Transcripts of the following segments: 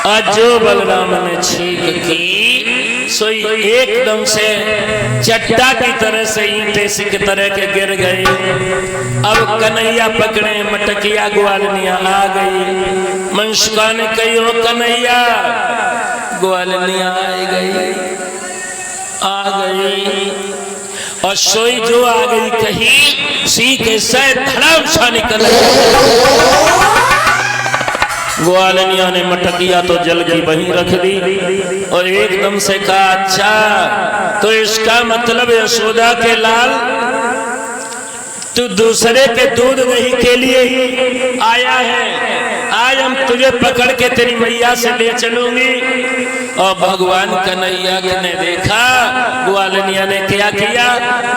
आज जो बलराम ने छींक की सोई एकदम से चट्टा की तरह से ईंटे सी की तरह के गिर गई। अब कन्हैया पकड़े मटकिया ग्वालनिया आ गई। मंशुका ने कही ओ कन्हैया, ग्वालनिया आ गई और सोई जो आ गई कही सी के सै धड़ाम सा निकल ग्वालनिया ने मटकिया तो जल की वहीं रख दी और एकदम से कहा अच्छा तो इसका मतलब यशोदा के लाल तू दूसरे के दूध दही के लिए ही आया है। आज हम तुझे पकड़ के तेरी मैया से ले चलूंगी। और भगवान कन्हैया ने देखा ग्वालनिया ने क्या किया,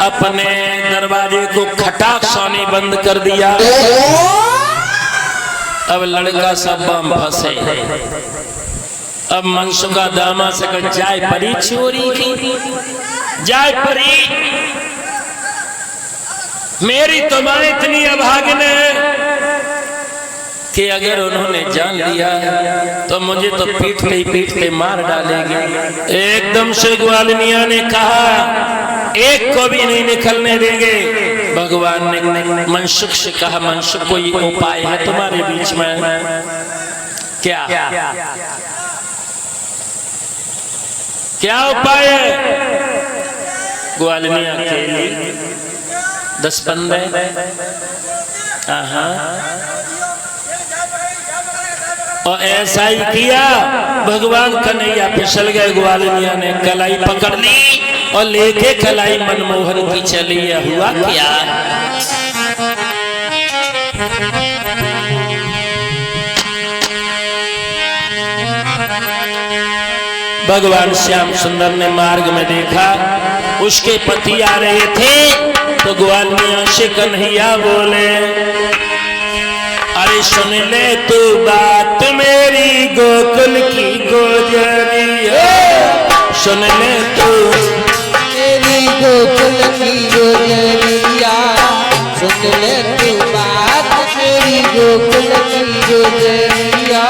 अपने दरवाजे को खटाक सानी बंद कर दिया। अब लड़का सब बम फंसे। अब मनसुखा दामा से कहा जाय परी चोरी की, जाय परी मेरी तो मां इतनी अभागिन है कि अगर उन्होंने जान लिया तो मुझे तो पीटते मार डालेंगे। एकदम से ग्वालनिया ने कहा एक को भी नहीं निकलने देंगे। भगवान ने मनसुख से कहा मनसुख कोई उपाय है तुम्हारे बीच में क्या? क्या उपाय है? ग्वालनिया के लिए 10 बंदे और ऐसा ही किया। भगवान कन्हैया फिसल गए। ग्वालनिया ने कलाई पकड़ ली और लेके कलाई मनमोहन की चली। हुआ क्या? भगवान श्याम सुंदर ने मार्ग में देखा उसके पति आ रहे थे तो ग्वालनिया से कन्हैया बोले अरे सुन ले तू बात मेरी गोकुल की गोजरिया, सुन ले तू मेरी गोकुल की गोजरिया, सुन ले तू बात मेरी गोकुल की गोजरिया।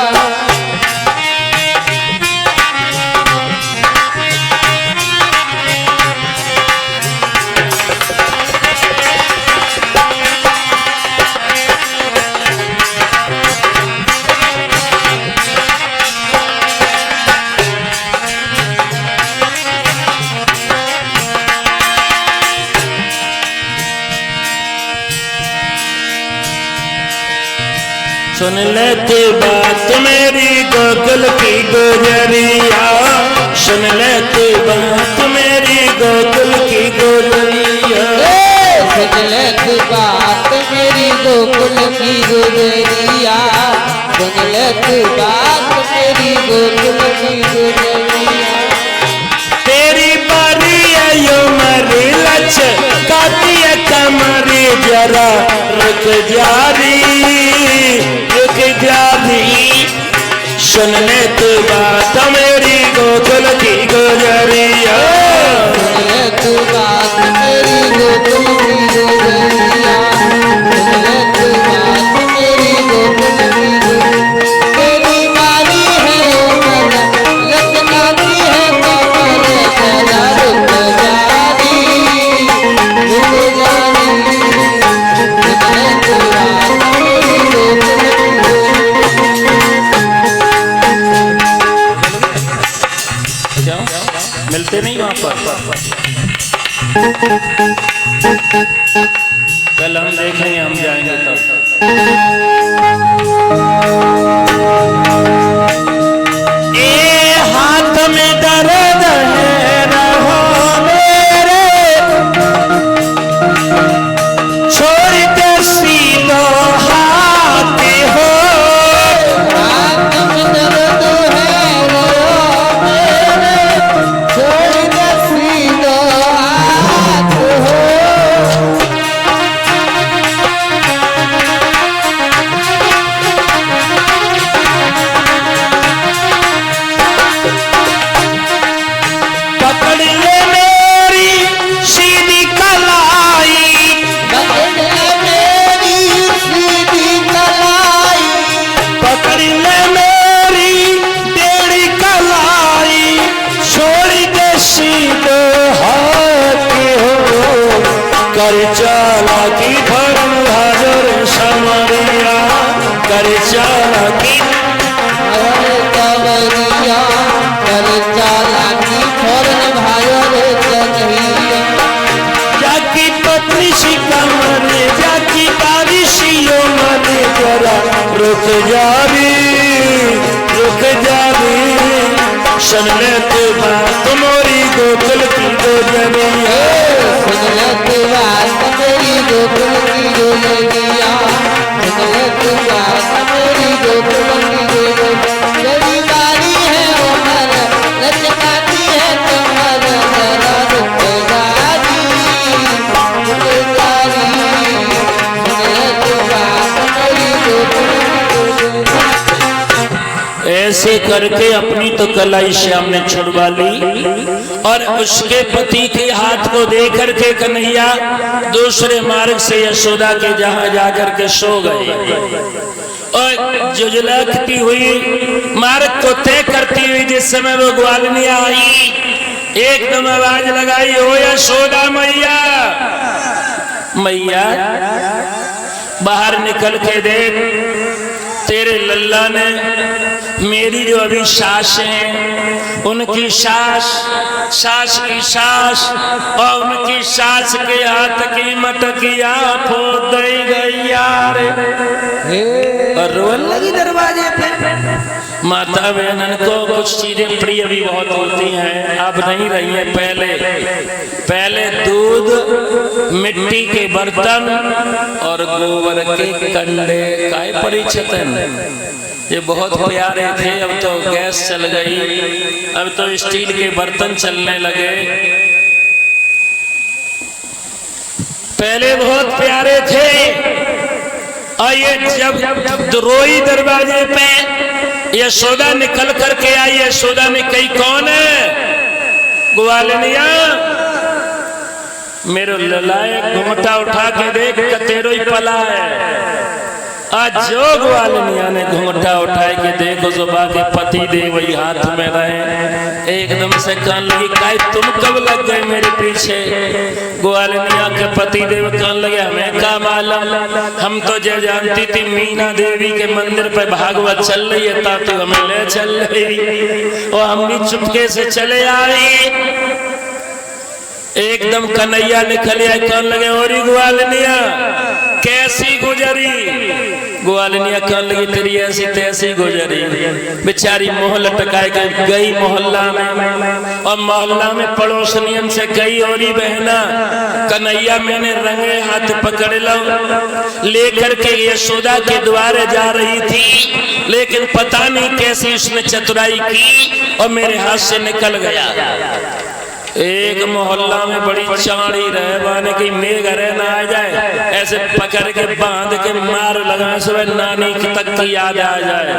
सुन ले तू बात मेरी गोकुल की गोजरिया, सुन ले तू बात मेरी गोकुल की गोजरिया, सुन ले तू बात मेरी गोकुल की गोजरिया, सुन ले तू बात मेरी गोकुल की गोजरिया। तेरी बारी आयो मरी लच काती कमरी जरा रुक जारी, रुक जारी, सुन ले तू बात मेरी गोकुल की गोजरिया, सुन ले तू बात मेरी गोकुल की गोजरिया, सुन ले तू बात मेरी गोकुल की गोजरिया। तेरी बारी है उमर लचकाती है कमर जरा रुक जारी, रुक जारी, सुन ले तू बात मेरी गोकुल की गोजरिया। मिलते नहीं वहां पर कल हम देखेंगे, हम जाएंगे तब। ए हाथ में दर्द है रहो मेरे, छोड़ के सीधो हाथ हो, हाथ में दर्द है रो मेरे, छोड़ के सीधो हाथ हो। जावी सुन ले तू बात मोरी गोकुल की गोजरिया सुन ले तू बात मेरी गोकुल की गोजरिया सुन ले तू बात मेरी गोकुल की गोजरिया जड़ी बारी है उमर लचकाती है कमर जरा रुक जारी सुन ले तू बात मेरी गोकुल की गोजरिया। ऐसे करके अपनी तो कलाई श्याम ने छुड़वा ली और उसके पति के हाथ को देख करके कन्हैया दूसरे मार्ग से यशोदा के जहां जाकर के सो गए और जुजलती हुई मार्ग को तय करती हुई जिस समय वो ग्वालनिया आई एकदम आवाज लगाई, ओ यशोदा मैया मैया बाहर निकल के देख तेरे लल्ला ने मेरी जो अभी सास है उनकी सास की सास और उनकी सास के हाथ की मटकिया फोड़ दी गई यार और रोन लगी दरवाजे पे। माता बहनन को कुछ चीजें प्रिय भी बहुत होती हैं, अब नहीं रही है। पहले दूध, मिट्टी के बर्तन और गोबर के कंडे काय परिचित ये बहुत प्यारे थे। अब तो गैस चल गई, अब तो स्टील के बर्तन चलने लगे। पहले बहुत प्यारे थे और ये जब रोई दरवाजे पे यशोदा निकल करके आई, यशोदा ने कही कौन है? ग्वालनिया मेरे ललाए घुमटा उठा के देख कतेरो ही पला है। आज जो ग्वालनिया ने घुमटा उठाए के देखो सुबह के पति देव वही हाथ में रहे, एकदम से कहने लगी काय तुम कब लग गए मेरे पीछे? ग्वालनिया के पति देव कहने लगे हमें क्या मालूम, हम तो जो जानती थी मीना देवी के मंदिर पे भागवत चल रही है ता तू हमें ले चल रही और हम भी चुपके से चले आए। एकदम कन्हैया निकल आए, कहने लगे और ग्वालनिया कैसी गुजरी? ग्वालनिया कहने लगी तेरी ऐसी तैसी गुजरी। बेचारी मोह लटकाए के गई मोहल्ला में और मोहल्ला में पड़ोसनियन से कई और बहना कन्हैया मैंने रंगे हाथ पकड़ लो लेकर के यशोदा के द्वारे जा रही थी, लेकिन पता नहीं कैसी उसने चतुराई की और मेरे हाथ से निकल गया। एक मोहल्ला में बड़ी चाड़ी रहे बाने की मेघ रहे ना आ जाए, ऐसे पकड़ के बांध के मार लगा सुबह नानी की तक की याद आ जाए।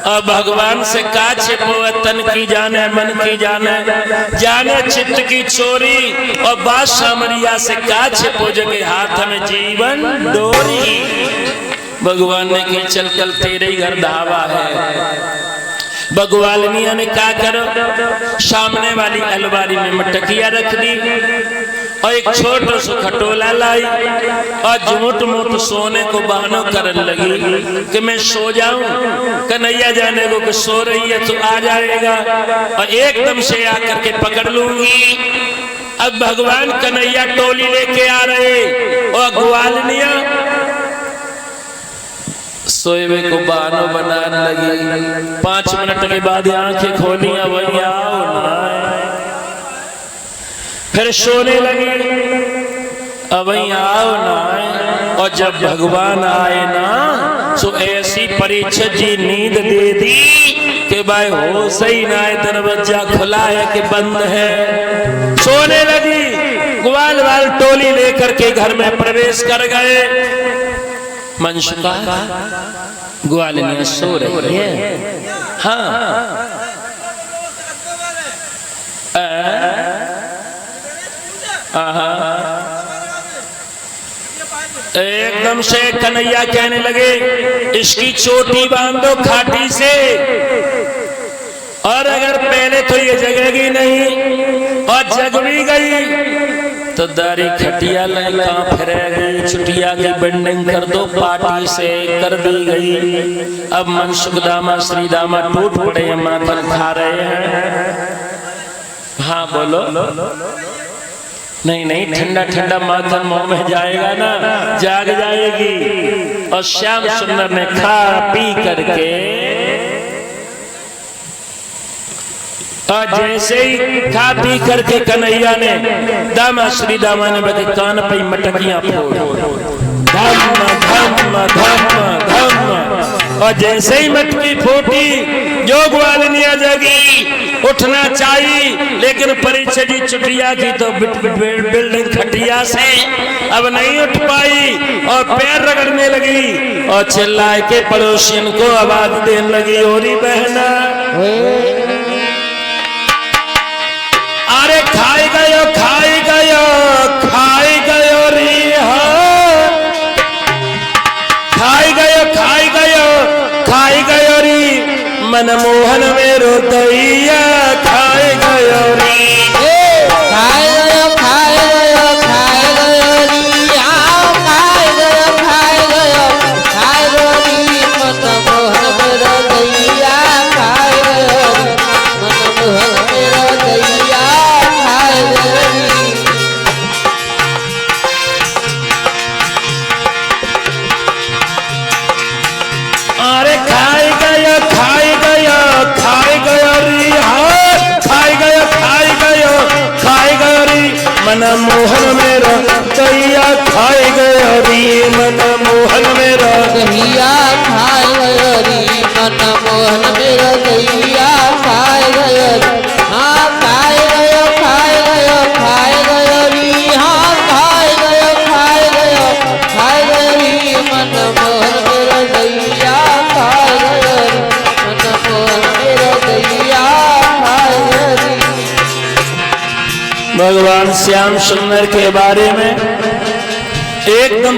और भगवान से का छिपो तन की जाने मन की जाने चित्त की चोरी और बात सामरिया से का छिपो जगे हाथ में जीवन डोरी। भगवान ने की चल कल तेरे ही घर धावा है। ग्वालनिया ने क्या करो सामने वाली अलमारी में मटकिया रख दी और एक छोटा सा खटोला लाई और झूठ मूठ सोने को बहाना करने लगी कि मैं सो जाऊं। कन्हैया जाने को कि सो रही है तो आ जाएगा और एकदम से आकर के पकड़ लूंगी। अब भगवान कन्हैया टोली लेके आ रहे और ग्वालनिया सोए को बहानो बनाने लगी। 5 मिनट के बाद आंखें खोली, वही आओ ना, फिर सोने लगी, वही आओ ना। और जब भगवान आए ना तो ऐसी परीक्षा जी नींद दे दी कि भाई हो सही ना है, दरवाजा खुला है कि बंद है। सोने लगी, ग्वाल वाल टोली लेकर के घर में प्रवेश कर गए। मनशुका ग्वालनिया सो रही है। हाँ एकदम से कन्हैया कहने लगे इसकी चोटी बांधो खाटी से, और अगर पहले तो ये जगेगी नहीं और जग भी गई तो दारी खटिया लगा फिरेगी, छुटिया की बेंडिंग कर दो पार्टी से कर दी गई। अब मनसुख दामा श्री दामा टूट पड़े, माखन खा रहे हैं। हाँ बोलो नहीं नहीं, ठंडा ठंडा माखन मुंह में जाएगा ना, जाग जाएगी। और श्याम सुंदर ने खा पी करके और जैसे ही खा पी करके कन्हैया ने दामा श्री दामा ने बके कान पे मटकियां फोड़, धम धम धम धम। और जैसे ही मटकी फूटी जोगवालिनिया जगी, उठना चाहिए लेकिन परीक्षा जी चुटिया की तो बिल्डिंग खटिया से अब नहीं उठ पाई और पैर रगड़ने लगी और चिल्लाए के पड़ोसियन को आवाज देने लगी, ओरी बहना अरे खाई गयो खाई गयो खाई गयो री, खाई गयो खाई गयो खाई गयो री, मनमोहन मेरो दैया खाई गयो री, खाए गयो खाए गयो खाए गयो री, आओ खाए गयो खाए गयो खाए गयो री, मनमोहन मेरो दैया खाए गयो री, मनमोहन मेरो दैया खाए गयो री। अरे खाई गयो खाई गयो खाई गयो री, खाई गयो खाई गयो खाई गयो री, मनमोहन मेरो दैया खाई गयो री, मनमोहन मेरो दैया खाए गयो री, मनमोहन मेरो दैया खाए गयो री, हाँ खाए गयो खाए गयो खाए गयो री, हाँ खाए गयो खाए गयो खाए गयो री, मनमोहन मेरो दैया खाए गयो री, मनमोहन मेरो दैया खाए गयो री। भगवान श्याम सुंदर के बारे में एकदम